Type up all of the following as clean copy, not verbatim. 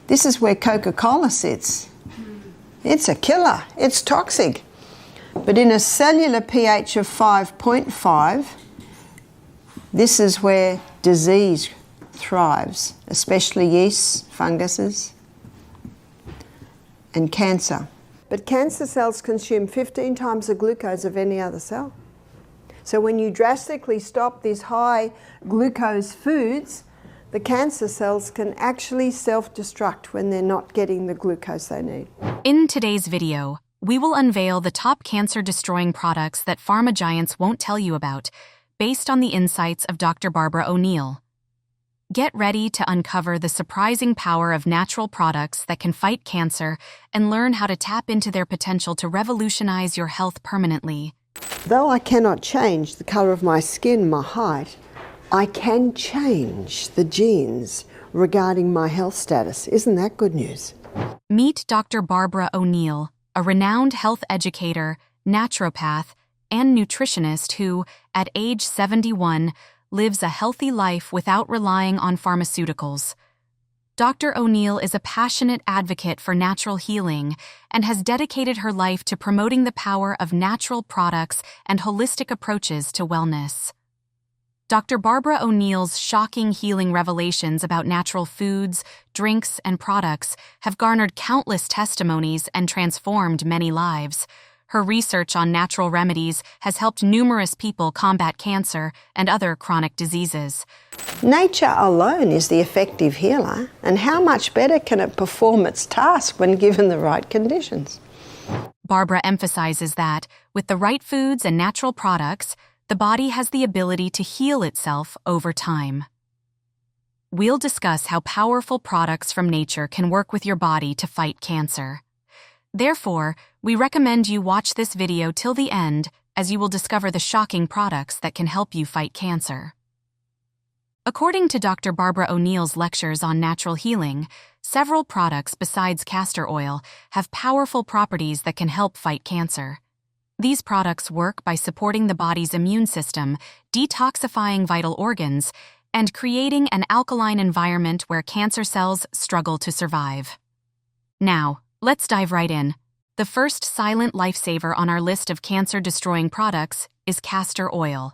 This is where Coca-Cola sits. It's a killer. It's toxic. But in a cellular pH of 5.5, this is where disease thrives, especially yeasts, funguses, and cancer. But cancer cells consume 15 times the glucose of any other cell. So when you drastically stop these high glucose foods, the cancer cells can actually self-destruct when they're not getting the glucose they need. In today's video, we will unveil the top cancer-destroying products that pharma giants won't tell you about, based on the insights of Dr. Barbara O'Neill. Get ready to uncover the surprising power of natural products that can fight cancer and learn how to tap into their potential to revolutionize your health permanently. Though I cannot change the colour of my skin, my height, I can change the genes regarding my health status. Isn't that good news? Meet Dr. Barbara O'Neill, a renowned health educator, naturopath, and nutritionist who, at age 71, lives a healthy life without relying on pharmaceuticals. Dr. O'Neill is a passionate advocate for natural healing and has dedicated her life to promoting the power of natural products and holistic approaches to wellness. Dr. Barbara O'Neill's shocking healing revelations about natural foods, drinks, and products have garnered countless testimonies and transformed many lives. Her research on natural remedies has helped numerous people combat cancer and other chronic diseases. Nature alone is the effective healer, and how much better can it perform its task when given the right conditions? Barbara emphasizes that, with the right foods and natural products, the body has the ability to heal itself over time. We'll discuss how powerful products from nature can work with your body to fight cancer. Therefore, we recommend you watch this video till the end, as you will discover the shocking products that can help you fight cancer. According to Dr. Barbara O'Neill's lectures on natural healing, several products besides castor oil have powerful properties that can help fight cancer. These products work by supporting the body's immune system, detoxifying vital organs, and creating an alkaline environment where cancer cells struggle to survive. Now, let's dive right in. The first silent lifesaver on our list of cancer-destroying products is castor oil.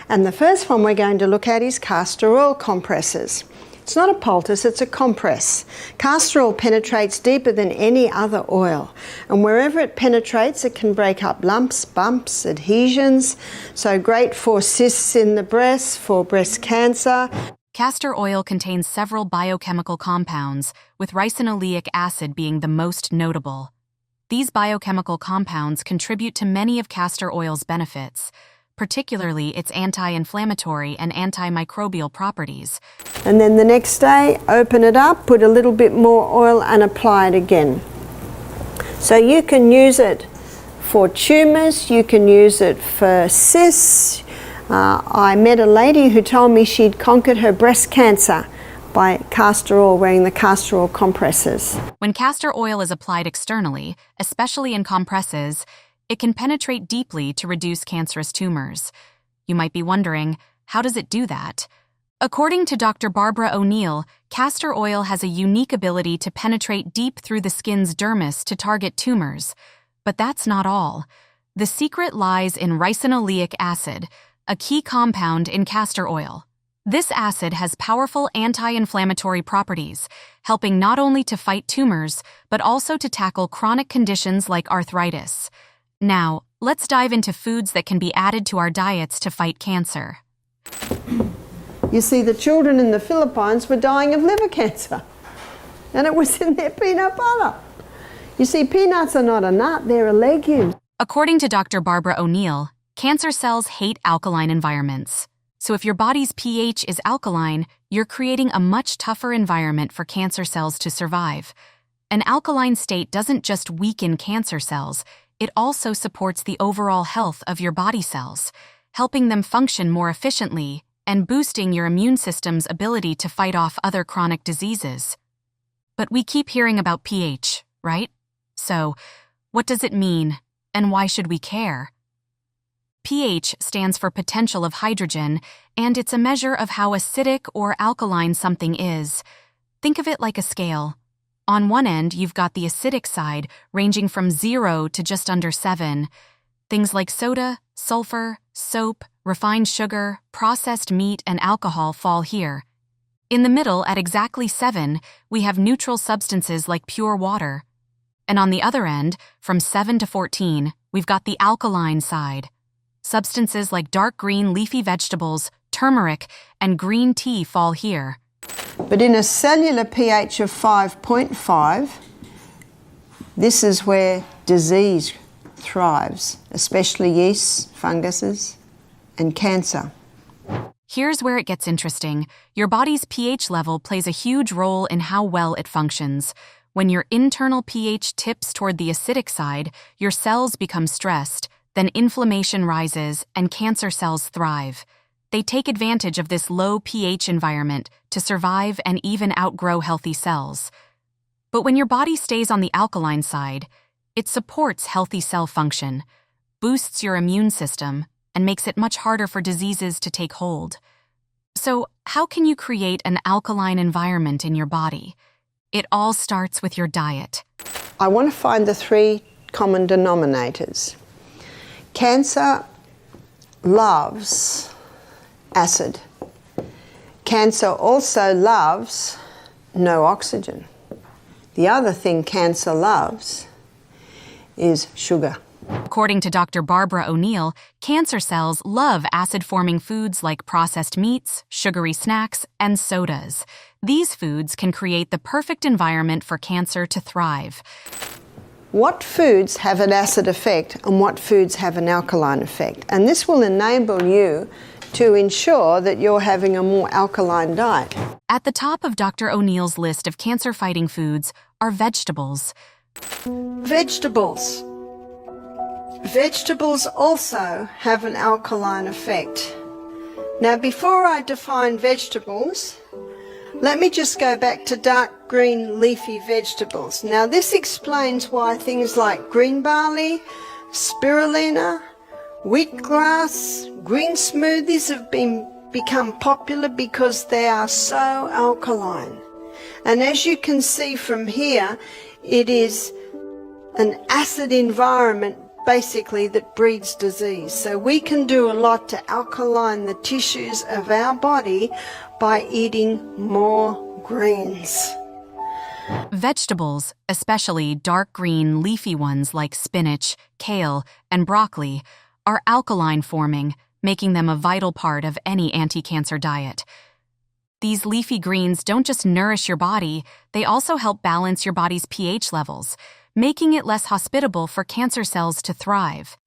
And the first one we're going to look at is castor oil compresses. It's not a poultice, it's a compress. Castor oil penetrates deeper than any other oil, and wherever it penetrates, it can break up lumps, bumps, adhesions, so great for cysts in the breast, for breast cancer. Castor oil contains several biochemical compounds, with ricinoleic acid being the most notable. These biochemical compounds contribute to many of castor oil's benefits, particularly its anti-inflammatory and antimicrobial properties. And then the next day, open it up, put a little bit more oil and apply it again. So you can use it for tumours, you can use it for cysts. I met a lady who told me she'd conquered her breast cancer by castor oil, wearing the castor oil compresses. When castor oil is applied externally, especially in compresses, it can penetrate deeply to reduce cancerous tumors. You might be wondering, how does it do that? According to Dr. Barbara O'Neill, castor oil has a unique ability to penetrate deep through the skin's dermis to target tumors. But that's not all. The secret lies in ricinoleic acid, a key compound in castor oil. This acid has powerful anti-inflammatory properties, helping not only to fight tumors, but also to tackle chronic conditions like arthritis. Now, let's dive into foods that can be added to our diets to fight cancer. You see, the children in the Philippines were dying of liver cancer, and it was in their peanut butter. You see, peanuts are not a nut, they're a legume. According to Dr. Barbara O'Neill, cancer cells hate alkaline environments. So if your body's pH is alkaline, you're creating a much tougher environment for cancer cells to survive. An alkaline state doesn't just weaken cancer cells, it also supports the overall health of your body cells, helping them function more efficiently and boosting your immune system's ability to fight off other chronic diseases. But we keep hearing about pH, right? So, what does it mean, and why should we care? pH stands for potential of hydrogen, and it's a measure of how acidic or alkaline something is. Think of it like a scale. On one end, you've got the acidic side, ranging from 0 to just under 7. Things like soda, sulfur, soap, refined sugar, processed meat, and alcohol fall here. In the middle, at exactly 7, we have neutral substances like pure water. And on the other end, from 7 to 14, we've got the alkaline side. Substances like dark green leafy vegetables, turmeric, and green tea fall here. But in a cellular pH of 5.5, this is where disease thrives, especially yeasts, funguses, and cancer. Here's where it gets interesting. Your body's pH level plays a huge role in how well it functions. When your internal pH tips toward the acidic side, your cells become stressed, then inflammation rises and cancer cells thrive. They take advantage of this low pH environment to survive and even outgrow healthy cells. But when your body stays on the alkaline side, it supports healthy cell function, boosts your immune system, and makes it much harder for diseases to take hold. So, how can you create an alkaline environment in your body? It all starts with your diet. I want to find the 3 common denominators. Cancer loves acid. Cancer also loves no oxygen. The other thing cancer loves is sugar. According to Dr. Barbara O'Neill, cancer cells love acid-forming foods like processed meats, sugary snacks, and sodas. These foods can create the perfect environment for cancer to thrive. What foods have an acid effect and what foods have an alkaline effect? And this will enable you to ensure that you're having a more alkaline diet. At the top of Dr. O'Neill's list of cancer-fighting foods are vegetables. Vegetables. Vegetables also have an alkaline effect. Now, before I define vegetables, let me just go back to dark green leafy vegetables. Now, this explains why things like green barley, spirulina, wheatgrass, green smoothies have become popular because they are so alkaline. And as you can see from here, it is an acid environment basically that breeds disease. So we can do a lot to alkaline the tissues of our body by eating more greens. Vegetables, especially dark green leafy ones like spinach, kale, and broccoli, are alkaline forming, making them a vital part of any anti-cancer diet. These leafy greens don't just nourish your body, they also help balance your body's pH levels, making it less hospitable for cancer cells to thrive.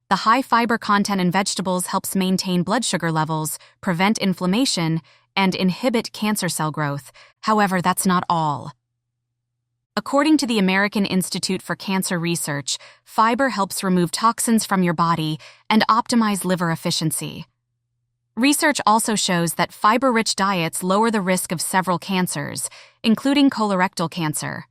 The high fiber content in vegetables helps maintain blood sugar levels, prevent inflammation, and inhibit cancer cell growth. However, that's not all. According to the American Institute for Cancer Research, fiber helps remove toxins from your body and optimize liver efficiency. Research also shows that fiber-rich diets lower the risk of several cancers, including colorectal cancer.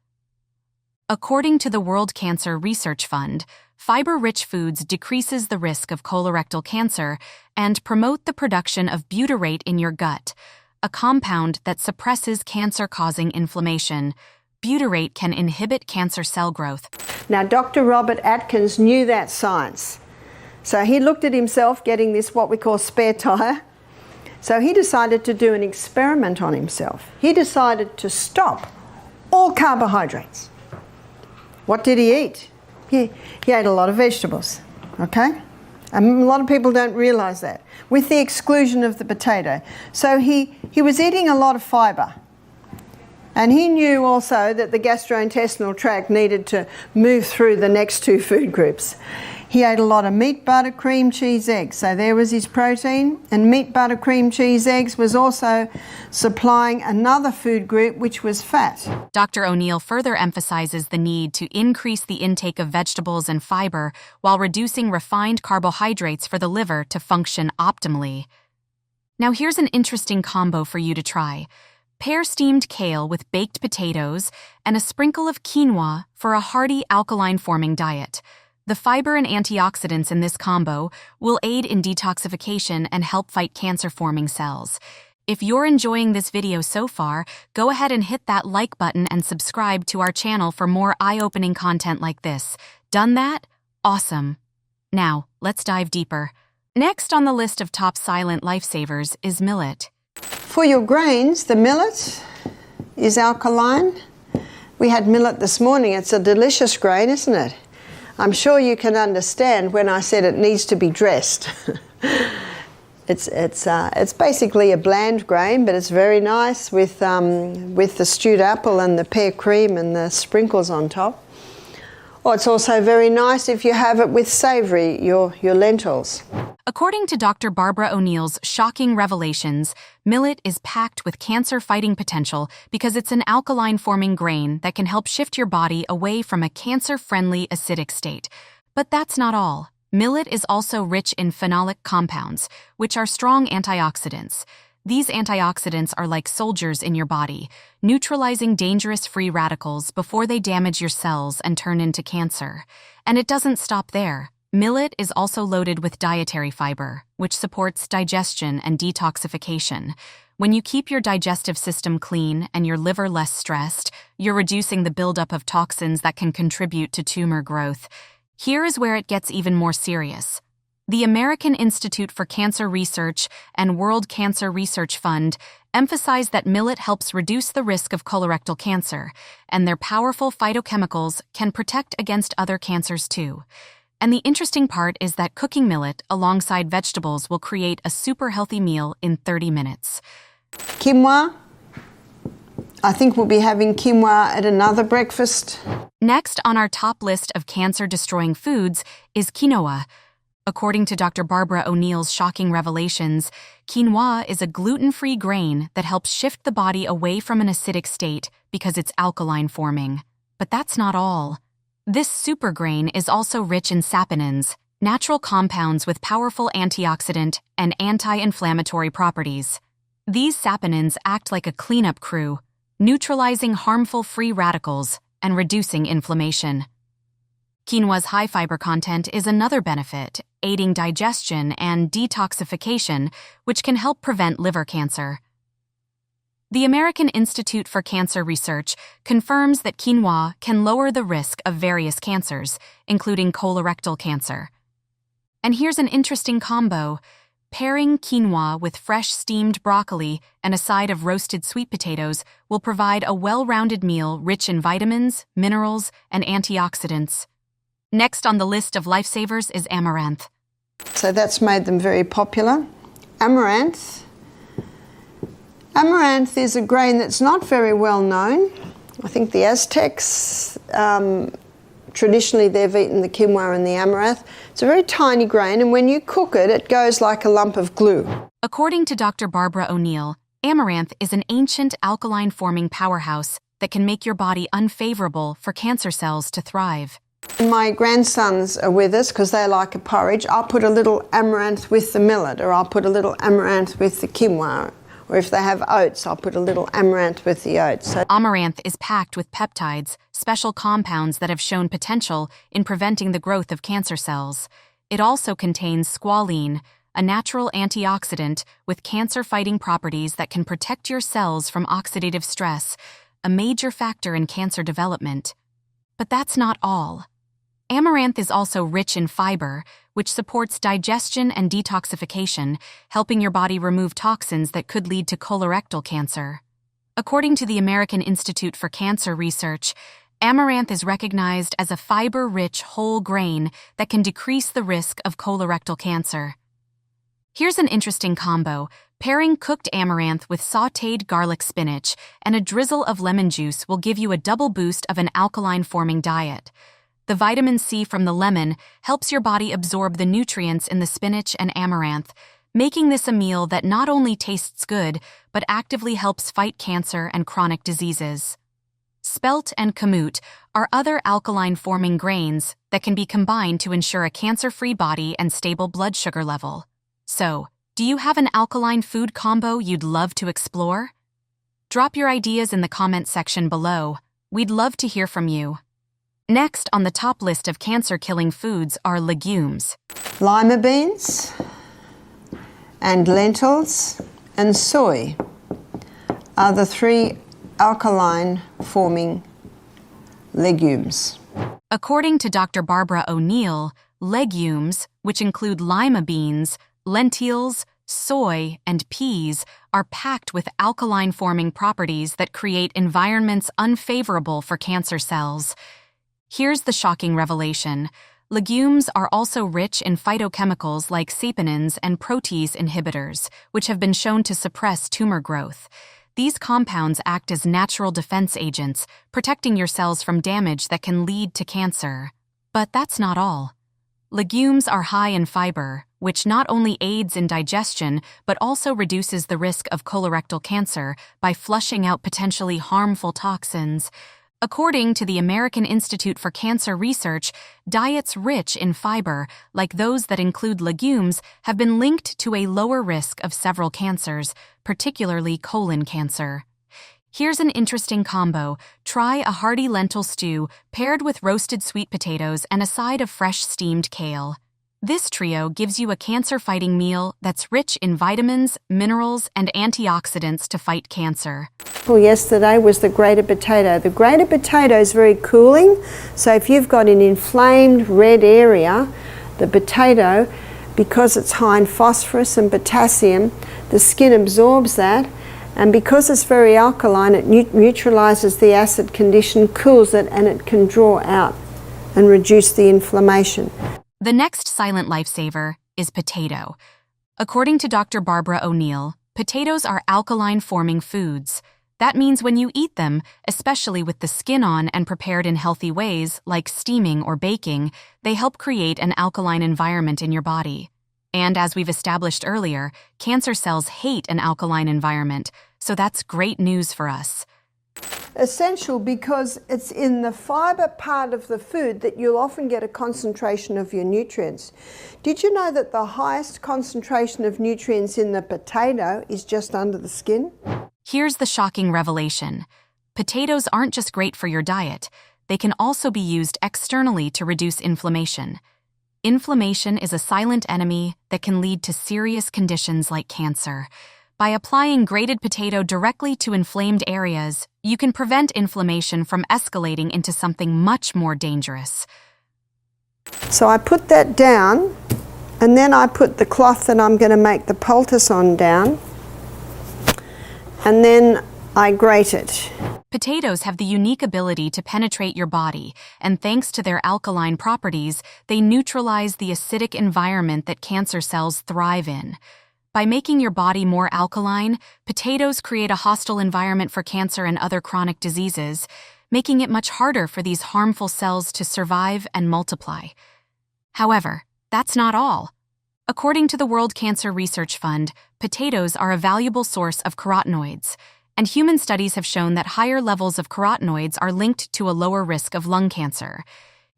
According to the World Cancer Research Fund, fiber-rich foods decreases the risk of colorectal cancer and promote the production of butyrate in your gut, a compound that suppresses cancer-causing inflammation. Butyrate can inhibit cancer cell growth. Now, Dr. Robert Atkins knew that science. So he looked at himself getting this, what we call spare tire. So he decided to do an experiment on himself. He decided to stop all carbohydrates. What did he eat? He ate a lot of vegetables, okay? And a lot of people don't realize that, with the exclusion of the potato. So he was eating a lot of fiber. And he knew also that the gastrointestinal tract needed to move through the next 2 food groups. He ate a lot of meat, butter, cream, cheese, eggs. So there was his protein. And meat, butter, cream, cheese, eggs was also supplying another food group, which was fat. Dr. O'Neill further emphasizes the need to increase the intake of vegetables and fiber while reducing refined carbohydrates for the liver to function optimally. Now here's an interesting combo for you to try. Pair steamed kale with baked potatoes and a sprinkle of quinoa for a hearty alkaline-forming diet. The fiber and antioxidants in this combo will aid in detoxification and help fight cancer-forming cells. If you're enjoying this video so far, go ahead and hit that like button and subscribe to our channel for more eye-opening content like this. Done that? Awesome. Now, let's dive deeper. Next on the list of top silent lifesavers is millet. For your grains, the millet is alkaline. We had millet this morning. It's a delicious grain, isn't it? I'm sure you can understand when I said it needs to be dressed. It's basically a bland grain, but it's very nice with the stewed apple and the pear cream and the sprinkles on top. Or it's also very nice if you have it with savoury, your lentils. According to Dr. Barbara O'Neill's shocking revelations, millet is packed with cancer-fighting potential because it's an alkaline-forming grain that can help shift your body away from a cancer-friendly acidic state. But that's not all. Millet is also rich in phenolic compounds, which are strong antioxidants. These antioxidants are like soldiers in your body, neutralizing dangerous free radicals before they damage your cells and turn into cancer. And it doesn't stop there. Millet is also loaded with dietary fiber, which supports digestion and detoxification. When you keep your digestive system clean and your liver less stressed, you're reducing the buildup of toxins that can contribute to tumor growth. Here is where it gets even more serious. The American Institute for Cancer Research and World Cancer Research Fund emphasize that millet helps reduce the risk of colorectal cancer, and their powerful phytochemicals can protect against other cancers too. And the interesting part is that cooking millet alongside vegetables will create a super healthy meal in 30 minutes. Quinoa. I think we'll be having quinoa at another breakfast. Next on our top list of cancer-destroying foods is quinoa. According to Dr. Barbara O'Neill's shocking revelations, quinoa is a gluten-free grain that helps shift the body away from an acidic state because it's alkaline-forming. But that's not all. This super grain is also rich in saponins, natural compounds with powerful antioxidant and anti-inflammatory properties. These saponins act like a cleanup crew, neutralizing harmful free radicals and reducing inflammation. Quinoa's high fiber content is another benefit, aiding digestion and detoxification, which can help prevent liver cancer. The American Institute for Cancer Research confirms that quinoa can lower the risk of various cancers, including colorectal cancer. And here's an interesting combo. Pairing quinoa with fresh steamed broccoli and a side of roasted sweet potatoes will provide a well-rounded meal rich in vitamins, minerals, and antioxidants. Next on the list of lifesavers is amaranth. So that's made them very popular. Amaranth. Amaranth is a grain that's not very well known. I think the Aztecs, traditionally they've eaten the quinoa and the amaranth. It's a very tiny grain, and when you cook it, it goes like a lump of glue. According to Dr. Barbara O'Neill, amaranth is an ancient alkaline-forming powerhouse that can make your body unfavorable for cancer cells to thrive. My grandsons are with us because they like a porridge. I'll put a little amaranth with the millet, or I'll put a little amaranth with the quinoa. Or if they have oats, I'll put a little amaranth with the oats. Amaranth is packed with peptides, special compounds that have shown potential in preventing the growth of cancer cells. It also contains squalene, a natural antioxidant with cancer-fighting properties that can protect your cells from oxidative stress, a major factor in cancer development. But that's not all. Amaranth is also rich in fiber, which supports digestion and detoxification, helping your body remove toxins that could lead to colorectal cancer. According to the American Institute for Cancer Research, amaranth is recognized as a fiber-rich whole grain that can decrease the risk of colorectal cancer. Here's an interesting combo. Pairing cooked amaranth with sautéed garlic spinach and a drizzle of lemon juice will give you a double boost of an alkaline-forming diet. The vitamin C from the lemon helps your body absorb the nutrients in the spinach and amaranth, making this a meal that not only tastes good, but actively helps fight cancer and chronic diseases. Spelt and kamut are other alkaline-forming grains that can be combined to ensure a cancer-free body and stable blood sugar level. So, do you have an alkaline food combo you'd love to explore? Drop your ideas in the comment section below. We'd love to hear from you. Next on the top list of cancer-killing foods are legumes. Lima beans and lentils and soy are the three alkaline-forming legumes. According to Dr. Barbara O'Neill, legumes, which include lima beans, lentils, soy, and peas, are packed with alkaline-forming properties that create environments unfavorable for cancer cells. Here's the shocking revelation. Legumes are also rich in phytochemicals like saponins and protease inhibitors, which have been shown to suppress tumor growth. These compounds act as natural defense agents, protecting your cells from damage that can lead to cancer. But that's not all. Legumes are high in fiber, which not only aids in digestion but also reduces the risk of colorectal cancer by flushing out potentially harmful toxins. According to the American Institute for Cancer Research, diets rich in fiber, like those that include legumes, have been linked to a lower risk of several cancers, particularly colon cancer. Here's an interesting combo. Try a hearty lentil stew paired with roasted sweet potatoes and a side of fresh steamed kale. This trio gives you a cancer-fighting meal that's rich in vitamins, minerals, and antioxidants to fight cancer. Yesterday was the grated potato. The grated potato is very cooling, so if you've got an inflamed red area, the potato, because it's high in phosphorus and potassium, the skin absorbs that, and because it's very alkaline, it neutralizes the acid condition, cools it, and it can draw out and reduce the inflammation. The next silent lifesaver is potato. According to Dr. Barbara O'Neill, potatoes are alkaline-forming foods. That means when you eat them, especially with the skin on and prepared in healthy ways, like steaming or baking, they help create an alkaline environment in your body. And as we've established earlier, cancer cells hate an alkaline environment, so that's great news for us. Essential because it's in the fiber part of the food that you'll often get a concentration of your nutrients. Did you know that the highest concentration of nutrients in the potato is just under the skin? Here's the shocking revelation. Potatoes aren't just great for your diet, they can also be used externally to reduce inflammation. Inflammation is a silent enemy that can lead to serious conditions like cancer. By applying grated potato directly to inflamed areas, you can prevent inflammation from escalating into something much more dangerous. So I put that down, and then I put the cloth that I'm going to make the poultice on down, and then I grate it. Potatoes have the unique ability to penetrate your body, and thanks to their alkaline properties, they neutralize the acidic environment that cancer cells thrive in. By making your body more alkaline, potatoes create a hostile environment for cancer and other chronic diseases, making it much harder for these harmful cells to survive and multiply. However, that's not all. According to the World Cancer Research Fund, potatoes are a valuable source of carotenoids, and human studies have shown that higher levels of carotenoids are linked to a lower risk of lung cancer.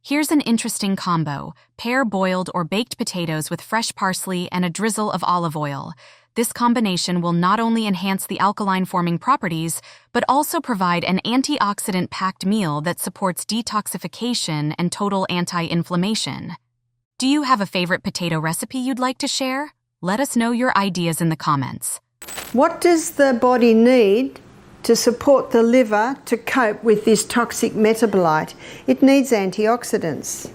Here's an interesting combo. Pair boiled or baked potatoes with fresh parsley and a drizzle of olive oil. This combination will not only enhance the alkaline-forming properties, but also provide an antioxidant-packed meal that supports detoxification and total anti-inflammation. Do you have a favorite potato recipe you'd like to share? Let us know your ideas in the comments. What does the body need to support the liver to cope with this toxic metabolite? It needs antioxidants.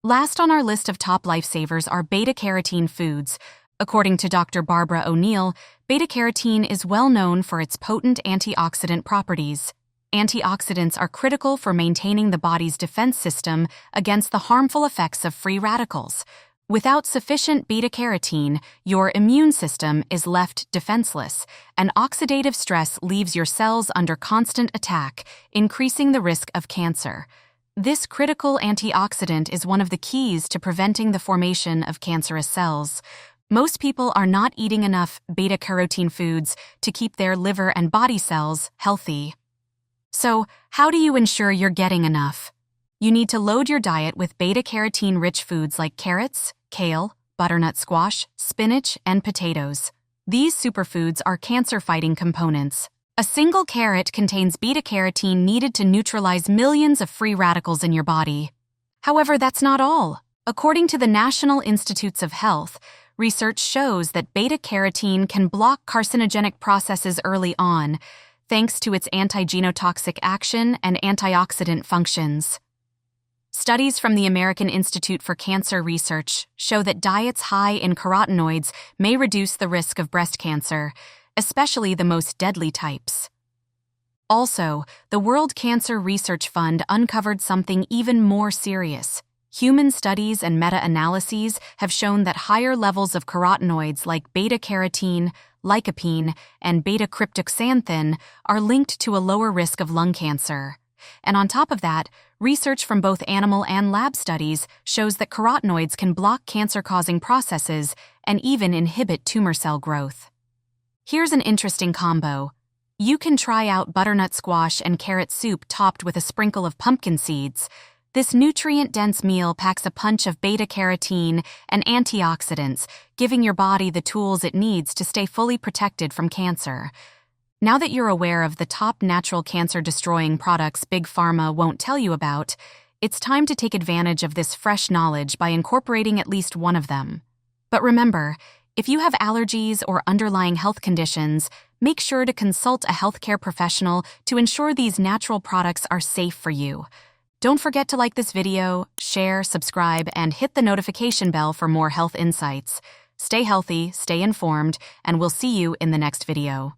Last on our list of top lifesavers are beta-carotene foods. According to Dr. Barbara O'Neill, beta-carotene is well known for its potent antioxidant properties. Antioxidants are critical for maintaining the body's defense system against the harmful effects of free radicals. Without sufficient beta-carotene, your immune system is left defenseless, and oxidative stress leaves your cells under constant attack, increasing the risk of cancer. This critical antioxidant is one of the keys to preventing the formation of cancerous cells. Most people are not eating enough beta-carotene foods to keep their liver and body cells healthy. So, how do you ensure you're getting enough? You need to load your diet with beta-carotene-rich foods like carrots, kale, butternut squash, spinach, and potatoes. These superfoods are cancer-fighting components. A single carrot contains beta-carotene needed to neutralize millions of free radicals in your body. However, that's not all. According to the National Institutes of Health, research shows that beta-carotene can block carcinogenic processes early on, thanks to its anti-genotoxic action and antioxidant functions. Studies from the American Institute for Cancer Research show that diets high in carotenoids may reduce the risk of breast cancer, especially the most deadly types. Also, the World Cancer Research Fund uncovered something even more serious. Human studies and meta-analyses have shown that higher levels of carotenoids like beta-carotene, lycopene, and beta-cryptoxanthin are linked to a lower risk of lung cancer. And on top of that, research from both animal and lab studies shows that carotenoids can block cancer-causing processes and even inhibit tumor cell growth. Here's an interesting combo. You can try out butternut squash and carrot soup topped with a sprinkle of pumpkin seeds. This nutrient-dense meal packs a punch of beta-carotene and antioxidants, giving your body the tools it needs to stay fully protected from cancer. Now that you're aware of the top natural cancer-destroying products Big Pharma won't tell you about, it's time to take advantage of this fresh knowledge by incorporating at least one of them. But remember, if you have allergies or underlying health conditions, make sure to consult a healthcare professional to ensure these natural products are safe for you. Don't forget to like this video, share, subscribe, and hit the notification bell for more health insights. Stay healthy, stay informed, and we'll see you in the next video.